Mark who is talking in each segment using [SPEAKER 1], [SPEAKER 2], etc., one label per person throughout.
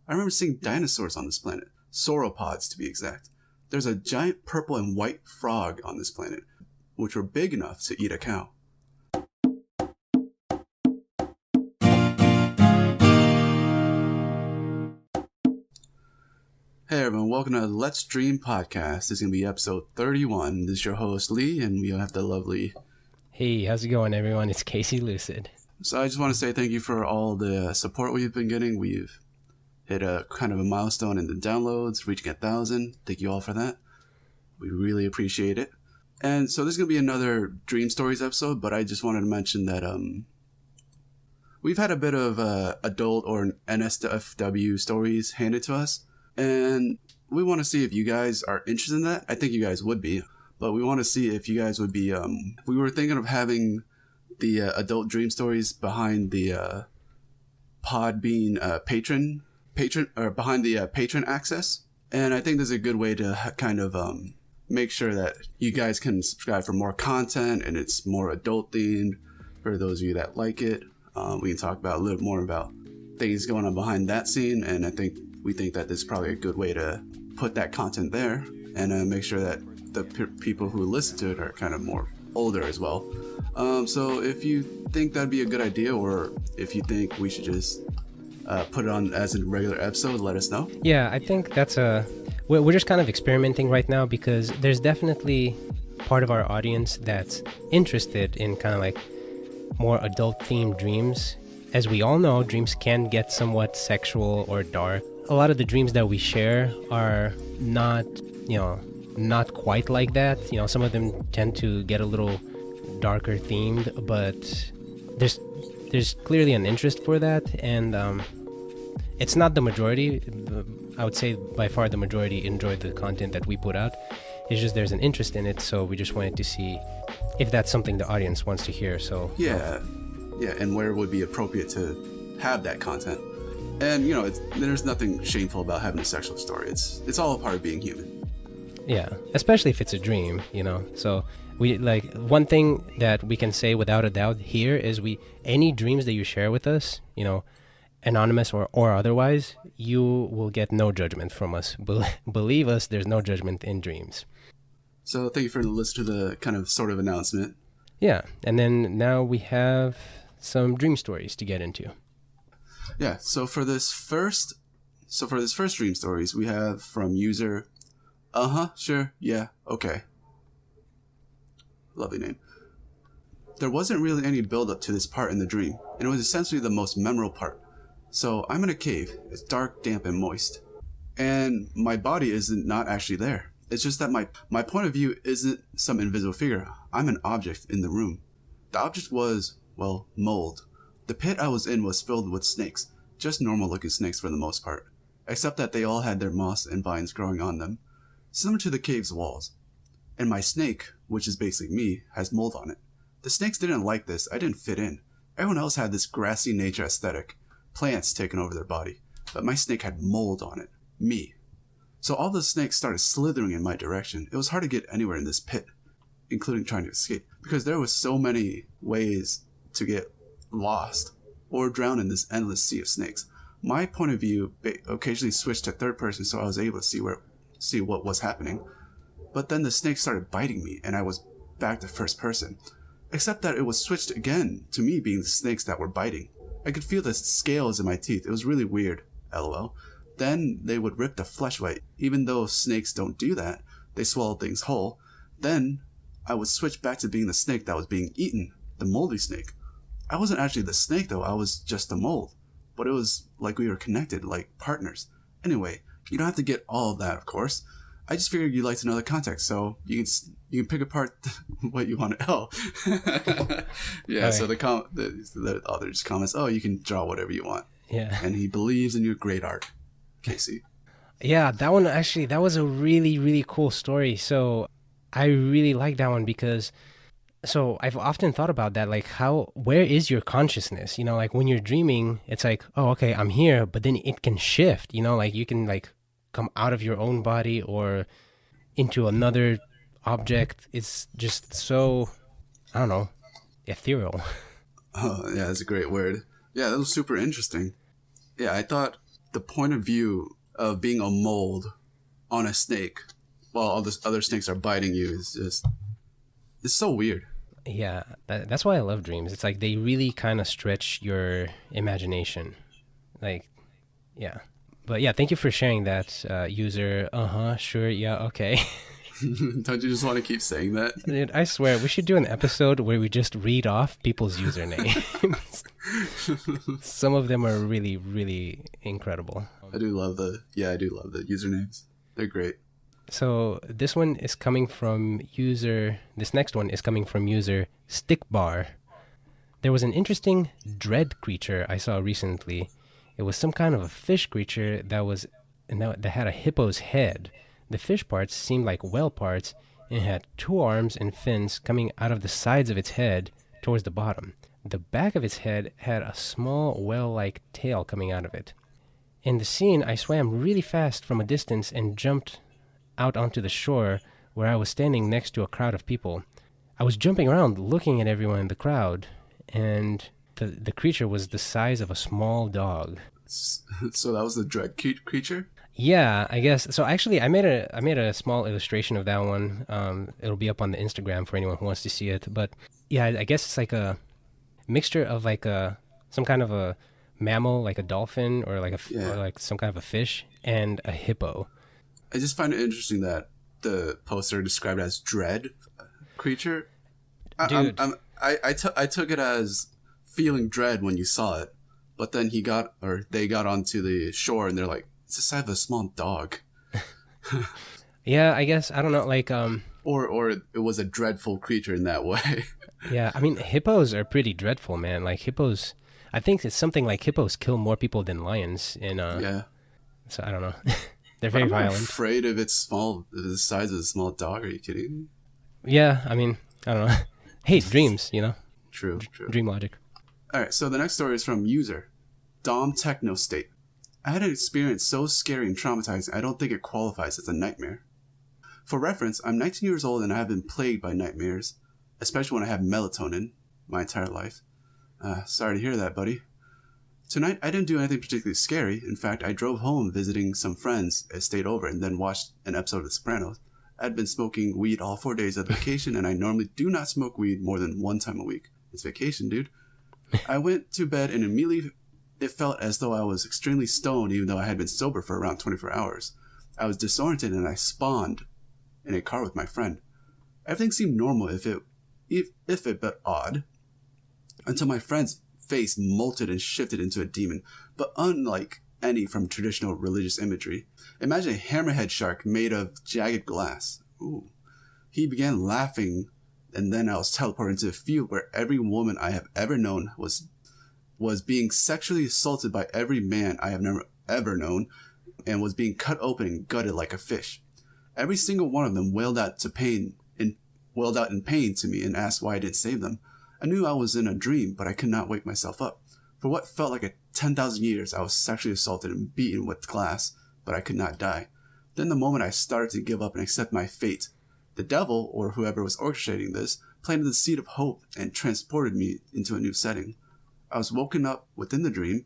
[SPEAKER 1] I remember seeing dinosaurs on this planet, sauropods to be exact. There's a giant purple and white frog on this planet, which were big enough to eat a cow. Hey everyone, welcome to the Let's Dream podcast. This is going to be episode 31. This is your host Lee, and we have the lovely...
[SPEAKER 2] Hey, how's it going everyone? It's Casey Lucid.
[SPEAKER 1] So I just want to say thank you for all the support we've been getting. We've hit a kind of a milestone in the downloads, reaching 1,000. Thank you all for that. We really appreciate it. And so this is going to be another Dream Stories episode, but I just wanted to mention that we've had a bit of adult or NSFW stories handed to us. And we want to see if you guys are interested in that. I think you guys would be. But we want to see if you guys would be... we were thinking of having the adult dream stories behind the Podbean patron... or behind the patron access. And I think this is a good way to kind of make sure that you guys can subscribe for more content and it's more adult themed for those of you that like it. We can talk about a little more about things going on behind that scene, and we think that this is probably a good way to put that content there and make sure that the people who listen to it are kind of more older as well. So if you think that'd be a good idea, or if you think we should just put it on as a regular episode, let us know.
[SPEAKER 2] Yeah, I think that's we're just kind of experimenting right now because there's definitely part of our audience that's interested in kind of like more adult themed dreams. As we all know, dreams can get somewhat sexual or dark. A lot of the dreams that we share are not quite like that. Some of them tend to get a little darker themed, but there's clearly an interest for that, and it's not the majority. I would say by far the majority enjoy the content that we put out. It's just there's an interest in it, so we just wanted to see if that's something the audience wants to hear. So
[SPEAKER 1] yeah, and where it would be appropriate to have that content. And there's nothing shameful about having a sexual story. It's all a part of being human.
[SPEAKER 2] Yeah, especially if it's a dream, So we one thing that we can say without a doubt here is any dreams that you share with us, anonymous or otherwise, you will get no judgment from us. Believe us, there's no judgment in dreams.
[SPEAKER 1] So thank you for listening to the kind of sort of announcement.
[SPEAKER 2] Yeah, and then now we have some dream stories to get into.
[SPEAKER 1] Yeah, so for this first dream stories, we have from user sure, yeah, okay. Lovely name. There wasn't really any build up to this part in the dream, and it was essentially the most memorable part. So I'm in a cave. It's dark, damp, and moist. And my body isn't not actually there. It's just that my point of view isn't some invisible figure. I'm an object in the room. The object was, well, mold. The pit I was in was filled with snakes, just normal looking snakes for the most part, except that they all had their moss and vines growing on them, similar to the cave's walls. And my snake, which is basically me, has mold on it. The snakes didn't like this. I didn't fit in. Everyone else had this grassy nature aesthetic, plants taking over their body, but my snake had mold on it, me. So all the snakes started slithering in my direction. It was hard to get anywhere in this pit, including trying to escape, because there was so many ways to get lost or drown in this endless sea of snakes. My point of view occasionally switched to third person, so I was able to see what was happening. But then the snake started biting me, and I was back to first person. Except that it was switched again to me being the snakes that were biting. I could feel the scales in my teeth. It was really weird, lol. Then they would rip the flesh away. Even though snakes don't do that, they swallow things whole. Then I would switch back to being the snake that was being eaten, the moldy snake. I wasn't actually the snake though, I was just the mold. But it was like we were connected, like partners. Anyway, you don't have to get all of that, of course. I just figured you'd like to know the context, so you can pick apart what you want to know. Yeah, right. So the author just comments, you can draw whatever you want.
[SPEAKER 2] Yeah. And
[SPEAKER 1] he believes in your great art, Casey.
[SPEAKER 2] Yeah, that one actually, that was a really, really cool story. So I really like that one because... So I've often thought about that, like where is your consciousness? Like when you're dreaming, it's like, oh, okay, I'm here, but then it can shift, like you can like come out of your own body or into another object. It's just so, I don't know, ethereal.
[SPEAKER 1] Oh, yeah, that's a great word. Yeah, that was super interesting. Yeah, I thought the point of view of being a mold on a snake while all the other snakes are biting you is just, it's so weird.
[SPEAKER 2] Yeah, that's why I love dreams. It's like they really kind of stretch your imagination. Like, yeah. But yeah, thank you for sharing that, user. Sure, yeah, okay.
[SPEAKER 1] Don't you just want to keep saying that?
[SPEAKER 2] Dude, I swear, we should do an episode where we just read off people's usernames. Some of them are really, really incredible.
[SPEAKER 1] I do love the usernames. They're great.
[SPEAKER 2] So this one is coming from this next one is coming from user Stickbar. There was an interesting dread creature I saw recently. It was some kind of a fish creature that had a hippo's head. The fish parts seemed like whale parts and had 2 arms and fins coming out of the sides of its head towards the bottom. The back of its head had a small whale-like tail coming out of it. In the scene, I swam really fast from a distance and jumped out onto the shore where I was standing next to a crowd of people. I was jumping around looking at everyone in the crowd, and the creature was the size of a small dog.
[SPEAKER 1] So that was the dread creature?
[SPEAKER 2] Yeah, I guess. So actually, I made a small illustration of that one. It'll be up on the Instagram for anyone who wants to see it. But yeah, I guess it's like a mixture of like some kind of a mammal, like a dolphin, or like or like some kind of a fish, and a hippo.
[SPEAKER 1] I just find it interesting that the poster described it as dread creature.
[SPEAKER 2] Dude.
[SPEAKER 1] I took it as feeling dread when you saw it, but then they got onto the shore and they're like, it's the size of a small dog.
[SPEAKER 2] Yeah, I guess, I don't know, like
[SPEAKER 1] or it was a dreadful creature in that way.
[SPEAKER 2] Yeah, I mean, hippos are pretty dreadful, man. Like hippos, I think it's something like hippos kill more people than lions in
[SPEAKER 1] yeah.
[SPEAKER 2] So I don't know. They're very violent.
[SPEAKER 1] I'm afraid if it's small, the size of a small dog. Are you kidding me?
[SPEAKER 2] Yeah, I mean, I don't know. Hey, dreams, you know?
[SPEAKER 1] True.
[SPEAKER 2] Dream logic.
[SPEAKER 1] All right, so the next story is from user Dom Techno State. I had an experience so scary and traumatizing, I don't think it qualifies as a nightmare. For reference, I'm 19 years old and I have been plagued by nightmares, especially when I have melatonin my entire life. Sorry to hear that, buddy. Tonight, I didn't do anything particularly scary. In fact, I drove home visiting some friends and stayed over and then watched an episode of The Sopranos. I'd been smoking weed all 4 days of vacation, and I normally do not smoke weed more than 1 time a week. It's vacation, dude. I went to bed and immediately it felt as though I was extremely stoned, even though I had been sober for around 24 hours. I was disoriented and I spawned in a car with my friend. Everything seemed normal, if it but odd, until my friend's face molted and shifted into a demon, but unlike any from traditional religious imagery. Imagine a hammerhead shark made of jagged glass. Ooh. He began laughing, and then I was teleported into a field where every woman I have ever known was being sexually assaulted by every man I have never ever known, and was being cut open and gutted like a fish. Every single one of them wailed out in pain to me and asked why I didn't save them. I knew I was in a dream, but I could not wake myself up. For what felt like 10,000 years, I was sexually assaulted and beaten with glass, but I could not die. Then the moment I started to give up and accept my fate, the devil, or whoever was orchestrating this, planted the seed of hope and transported me into a new setting. I was woken up within the dream,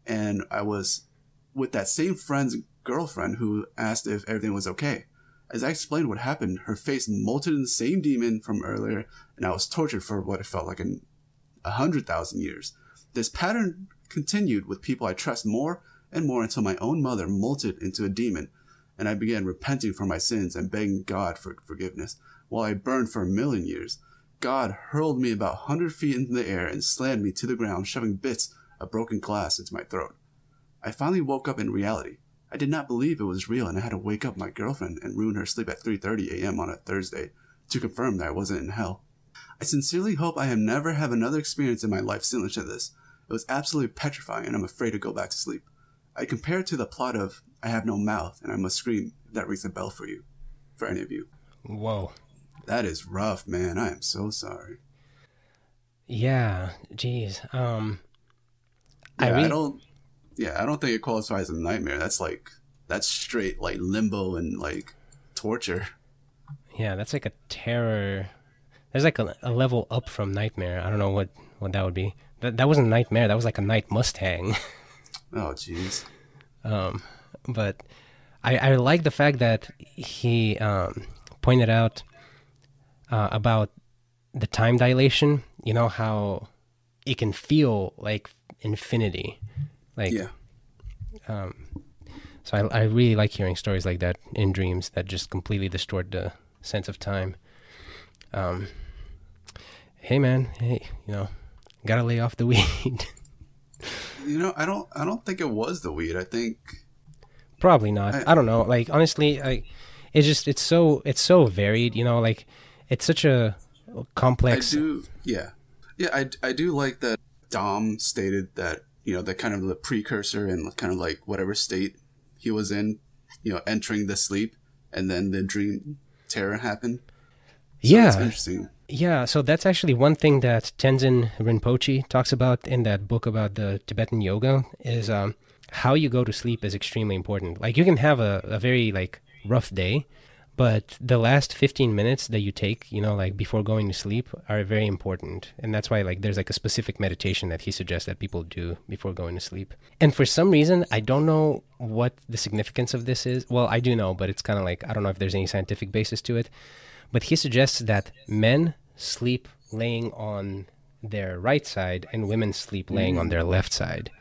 [SPEAKER 1] and I was with that same friend's girlfriend who asked if everything was okay. As I explained what happened, her face molted in the same demon from earlier, and I was tortured for what it felt like 100,000 years. This pattern continued with people I trust more and more until my own mother molted into a demon, and I began repenting for my sins and begging God for forgiveness. While I burned for 1,000,000 years, God hurled me about 100 feet into the air and slammed me to the ground, shoving bits of broken glass into my throat. I finally woke up in reality. I did not believe it was real, and I had to wake up my girlfriend and ruin her sleep at 3:30 a.m. on a Thursday to confirm that I wasn't in hell. I sincerely hope I have never have another experience in my life similar to this. It was absolutely petrifying, and I'm afraid to go back to sleep. I compare it to the plot of I Have No Mouth, and I Must Scream, if that rings a bell for you, for any of you.
[SPEAKER 2] Whoa.
[SPEAKER 1] That is rough, man. I am so sorry.
[SPEAKER 2] Yeah, geez.
[SPEAKER 1] I don't think it qualifies as a nightmare. That's straight like limbo and like torture.
[SPEAKER 2] Yeah, that's like a terror. There's like a level up from nightmare. I don't know what that would be. That wasn't a nightmare. That was like a night Mustang.
[SPEAKER 1] Oh, jeez.
[SPEAKER 2] But I like the fact that he pointed out about the time dilation. You know how it can feel like infinity, like.
[SPEAKER 1] Yeah.
[SPEAKER 2] So I really like hearing stories like that in dreams that just completely distort the sense of time. Hey man, hey, gotta lay off the weed.
[SPEAKER 1] I don't think it was the weed. I think
[SPEAKER 2] Probably not. I don't know. Like honestly, it's so varied. Like it's such a complex.
[SPEAKER 1] I do like that Dom stated that, that kind of the precursor and kind of like whatever state he was in, entering the sleep, and then the dream terror happened. So
[SPEAKER 2] Yeah.
[SPEAKER 1] that's interesting.
[SPEAKER 2] Yeah, so that's actually one thing that Tenzin Rinpoche talks about in that book about the Tibetan yoga is how you go to sleep is extremely important. Like you can have a very like rough day, but the last 15 minutes that you take, like before going to sleep are very important. And that's why like there's like a specific meditation that he suggests that people do before going to sleep. And for some reason, I don't know what the significance of this is. Well, I do know, but it's kind of like I don't know if there's any scientific basis to it. But he suggests that men sleep laying on their right side and women sleep laying on their left side.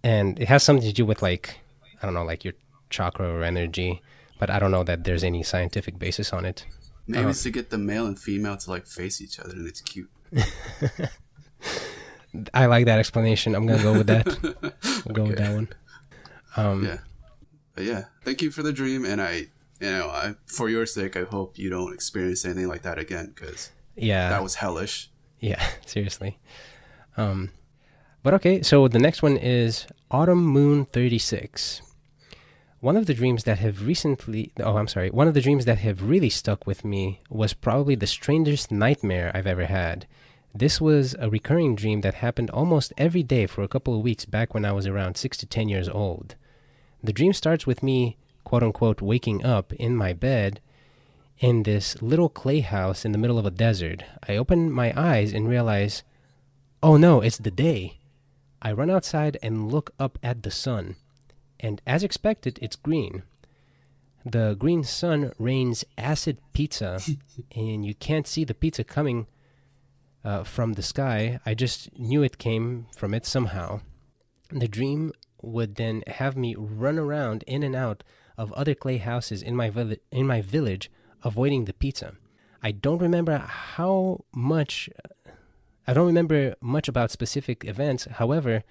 [SPEAKER 2] And it has something to do with like, I don't know, like your chakra or energy, but I don't know that there's any scientific basis on it.
[SPEAKER 1] Maybe it's to get the male and female to like face each other, and it's cute.
[SPEAKER 2] I like that explanation. I'm going to go with that. We'll go with that one.
[SPEAKER 1] Yeah. But yeah, thank you for the dream. And for your sake, I hope you don't experience anything like that again, because that was hellish.
[SPEAKER 2] Yeah, seriously. But okay, so the next one is Autumn Moon 36. One of the dreams that have really stuck with me was probably the strangest nightmare I've ever had. This was a recurring dream that happened almost every day for a couple of weeks back when I was around 6 to 10 years old. The dream starts with me, quote-unquote, waking up in my bed in this little clay house in the middle of a desert. I open my eyes and realize, oh no, it's the day. I run outside and look up at the sun. And as expected, it's green. The green sun rains acid pizza, and you can't see the pizza coming from the sky. I just knew it came from it somehow. The dream would then have me run around in and out of other clay houses in my village, avoiding the pizza. I don't remember much about specific events. However,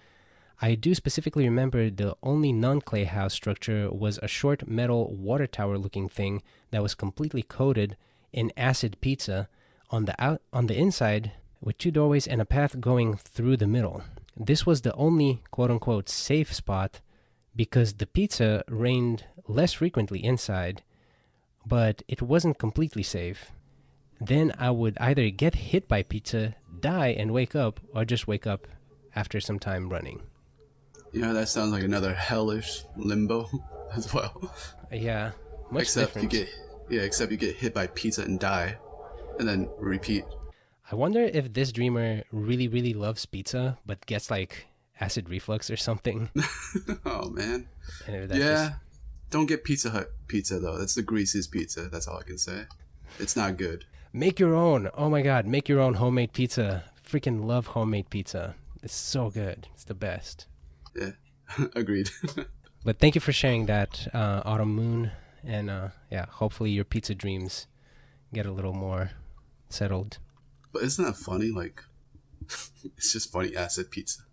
[SPEAKER 2] I do specifically remember the only non-clay house structure was a short metal water tower looking thing that was completely coated in acid pizza on the inside, with 2 doorways and a path going through the middle. This was the only quote-unquote safe spot because the pizza rained less frequently inside, but it wasn't completely safe. Then I would either get hit by pizza, die and wake up, or just wake up after some time running.
[SPEAKER 1] That sounds like another hellish limbo as well.
[SPEAKER 2] Yeah,
[SPEAKER 1] except
[SPEAKER 2] different.
[SPEAKER 1] Except you get hit by pizza and die, and then repeat.
[SPEAKER 2] I wonder if this dreamer really, really loves pizza, but gets like acid reflux or something.
[SPEAKER 1] Oh man.
[SPEAKER 2] Yeah.
[SPEAKER 1] Don't get Pizza Hut pizza though. That's the greasiest pizza. That's all I can say. It's not good.
[SPEAKER 2] Make your own. Oh my god, make your own homemade pizza. Freaking love homemade pizza. It's so good. It's the best.
[SPEAKER 1] Yeah, agreed.
[SPEAKER 2] But thank you for sharing that, Autumn Moon. And hopefully your pizza dreams get a little more settled.
[SPEAKER 1] But isn't that funny? Like, it's just funny acid pizza.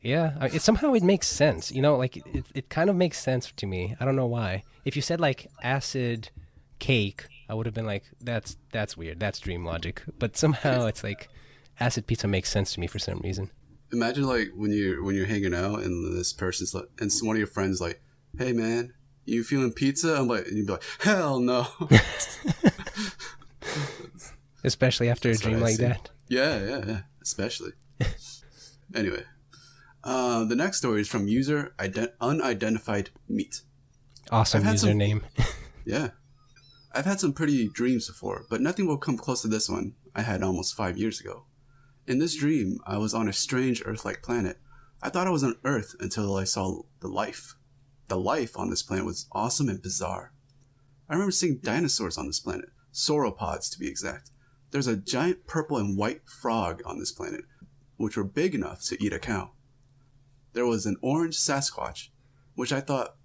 [SPEAKER 2] Yeah, somehow it makes sense. Like it kind of makes sense to me. I don't know why. If you said like acid cake, I would have been like, that's weird. That's dream logic. But somehow it's like acid pizza makes sense to me for some reason.
[SPEAKER 1] Imagine like when you're hanging out and this person's like, and one of your friends like, hey man, you feeling pizza? I'm like, and you'd be like, hell no.
[SPEAKER 2] Especially after a dream like that.
[SPEAKER 1] Yeah, especially. Anyway, the next story is from user unidentified meat.
[SPEAKER 2] Awesome username.
[SPEAKER 1] Yeah. I've had some pretty dreams before, but nothing will come close to this one I had almost 5 years ago. In this dream, I was on a strange Earth-like planet. I thought I was on Earth until I saw the life. the life on this planet was awesome and bizarre. I remember seeing dinosaurs on this planet, sauropods to be exact. There's a giant purple and white frog on this planet, which were big enough to eat a cow. There was an orange Sasquatch, which I thought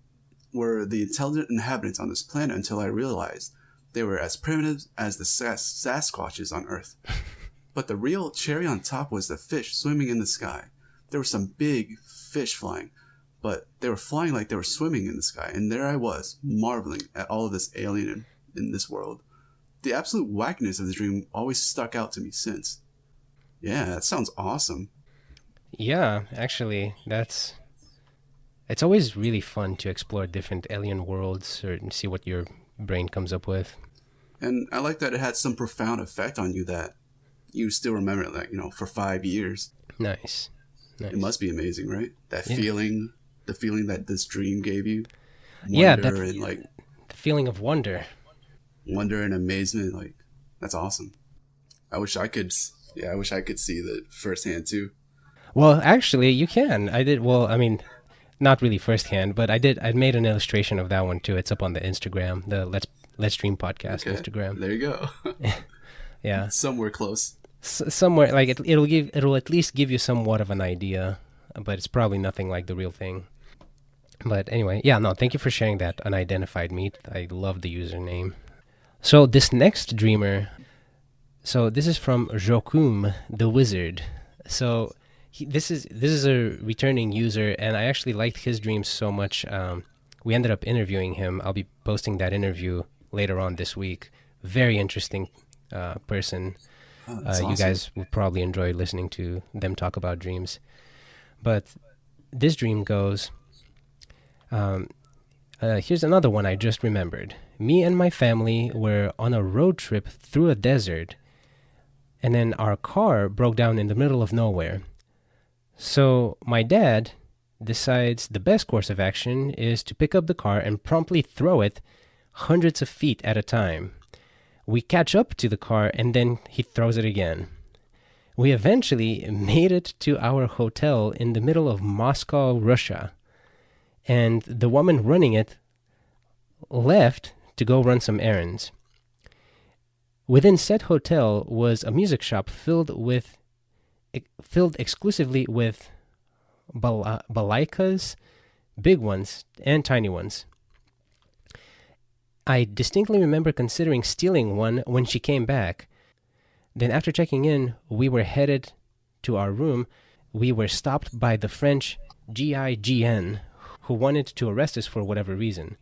[SPEAKER 1] were the intelligent inhabitants on this planet until I realized they were as primitive as the Sasquatches on Earth. But the real cherry on top was the fish swimming in the sky. There were some big fish flying, but they were flying like they were swimming in the sky, and there I was, marveling at all of this alien in this world. The absolute wackiness of the dream always stuck out to me since. Yeah, that sounds awesome.
[SPEAKER 2] Yeah, actually, it's always really fun to explore different alien worlds or see what your brain comes up with.
[SPEAKER 1] And I like that it had some profound effect on you that you still remember it, like, for 5 years.
[SPEAKER 2] Nice.
[SPEAKER 1] It must be amazing, right? That feeling, the feeling that this dream gave you.
[SPEAKER 2] Wonder
[SPEAKER 1] and like
[SPEAKER 2] the feeling of wonder
[SPEAKER 1] and amazement. Like, that's awesome. I wish I could see that firsthand too.
[SPEAKER 2] Well, actually, you can. Not really firsthand, but I made an illustration of that one too. It's up on the Instagram, the Let's Dream podcast Instagram.
[SPEAKER 1] There you go.
[SPEAKER 2] Yeah.
[SPEAKER 1] Somewhere close.
[SPEAKER 2] Somewhere, like it'll at least give you somewhat of an idea, but it's probably nothing like the real thing. But anyway, yeah, no, thank you for sharing that unidentified meat. I love the username. So this next dreamer, this is from Jokum the Wizard. So this is a returning user, and I actually liked his dreams so much. We ended up interviewing him. I'll be posting that interview later on this week. Very interesting person.
[SPEAKER 1] Awesome.
[SPEAKER 2] You guys will probably enjoy listening to them talk about dreams. But this dream goes, here's another one I just remembered. Me and my family were on a road trip through a desert, and then our car broke down in the middle of nowhere. So my dad decides the best course of action is to pick up the car and promptly throw it hundreds of feet at a time. We catch up to the car, and then he throws it again. We eventually made it to our hotel in the middle of Moscow, Russia, and the woman running it left to go run some errands. Within said hotel was a music shop filled exclusively with balaikas, big ones and tiny ones. I distinctly remember considering stealing one when she came back. Then after checking in, we were headed to our room. We were stopped by the French GIGN, who wanted to arrest us for whatever reason.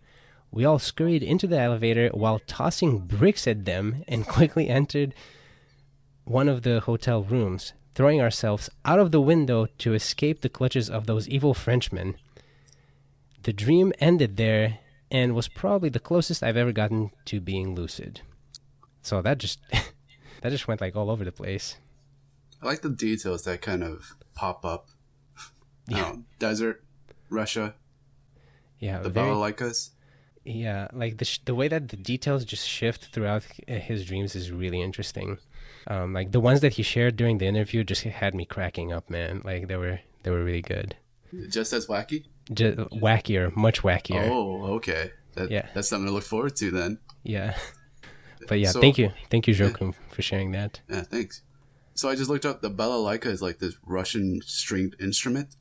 [SPEAKER 2] We all scurried into the elevator while tossing bricks at them and quickly entered one of the hotel rooms, throwing ourselves out of the window to escape the clutches of those evil Frenchmen. The dream ended there and was probably the closest I've ever gotten to being lucid. So that just went like all over the place.
[SPEAKER 1] I like the details that kind of pop up. Desert, Russia.
[SPEAKER 2] Yeah,
[SPEAKER 1] the balalaikas.
[SPEAKER 2] Yeah, like the way that the details just shift throughout his dreams is really interesting. Like the ones that he shared during the interview just had me cracking up, man. Like they were really good.
[SPEAKER 1] Just as wacky?
[SPEAKER 2] Just wackier, much wackier.
[SPEAKER 1] Oh, okay. That's something to look forward to then.
[SPEAKER 2] Yeah. But yeah, thank you, Jokum, for sharing that.
[SPEAKER 1] Yeah, thanks. So I just looked up the balalaika is like this Russian stringed instrument.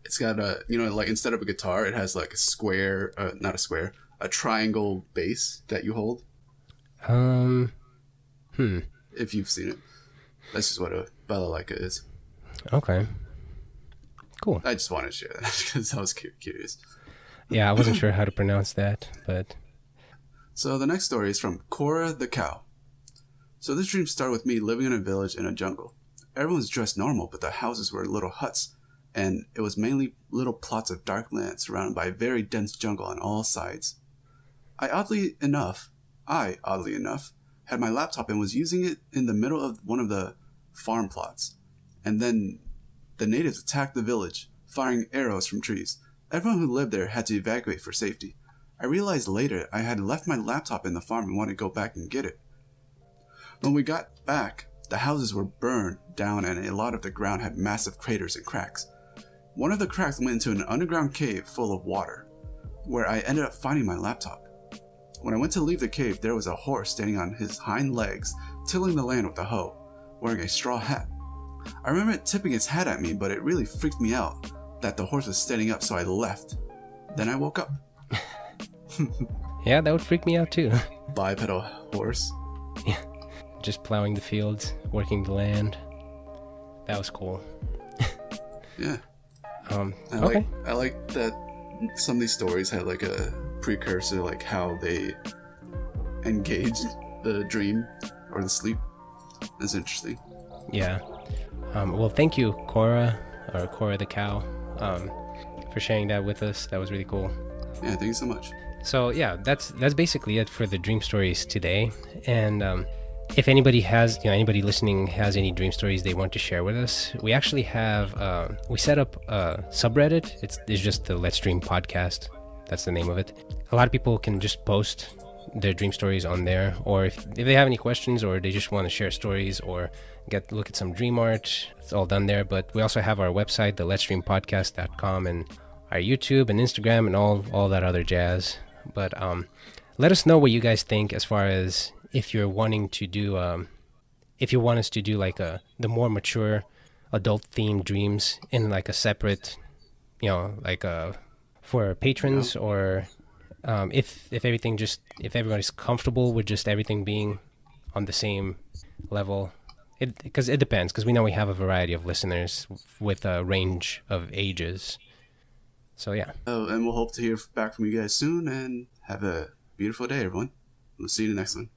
[SPEAKER 1] It's got like instead of a guitar, it has like a square, a triangle bass that you hold. If you've seen it, that's just what a balalaika is.
[SPEAKER 2] Okay. Cool.
[SPEAKER 1] I just wanted to share that because I was curious.
[SPEAKER 2] Yeah, I wasn't sure how to pronounce that, but...
[SPEAKER 1] So the next story is from Cora the Cow. So this dream started with me living in a village in a jungle. Everyone was dressed normal, but the houses were little huts, and it was mainly little plots of dark land surrounded by a very dense jungle on all sides. I oddly enough, had my laptop and was using it in the middle of one of the farm plots. And then the natives attacked the village, firing arrows from trees. Everyone who lived there had to evacuate for safety. I realized later I had left my laptop in the farm and wanted to go back and get it. When we got back, the houses were burned down and a lot of the ground had massive craters and cracks. One of the cracks went into an underground cave full of water. where I ended up finding my laptop. When I went to leave the cave, there was a horse standing on his hind legs, tilling the land with a hoe, wearing a straw hat. I remember it tipping its hat at me, but it really freaked me out that the horse was standing up, so I left. Then I woke up.
[SPEAKER 2] Yeah, that would freak me out too.
[SPEAKER 1] Bipedal horse.
[SPEAKER 2] Yeah, just plowing the fields, working the land. That was cool.
[SPEAKER 1] Yeah.
[SPEAKER 2] Okay.
[SPEAKER 1] I like that some of these stories had like a precursor, like how they engaged the dream or the sleep. That's interesting.
[SPEAKER 2] Yeah. Well, thank you, Cora, or Cora the cow, for sharing that with us. That was really cool.
[SPEAKER 1] Yeah, thank you so much.
[SPEAKER 2] So yeah, that's basically it for the dream stories today. And if anybody anybody listening has any dream stories they want to share with us, we actually have we set up a subreddit. It's just the Let's Dream podcast. That's the name of it. A lot of people can just post their dream stories on there, or if they have any questions or they just want to share stories or look at some dream art, it's all done there. But we also have our website, the letsdreampodcast.com, and our YouTube and Instagram and all that other jazz. But let us know what you guys think as far as if you're wanting to do if you want us to do like the more mature adult themed dreams in like a separate, like for patrons, or if everybody's comfortable with just everything being on the same level. Because it depends, because we know we have a variety of listeners with a range of ages. So yeah.
[SPEAKER 1] Oh, and we'll hope to hear back from you guys soon, and have a beautiful day, everyone. We'll see you in the next one.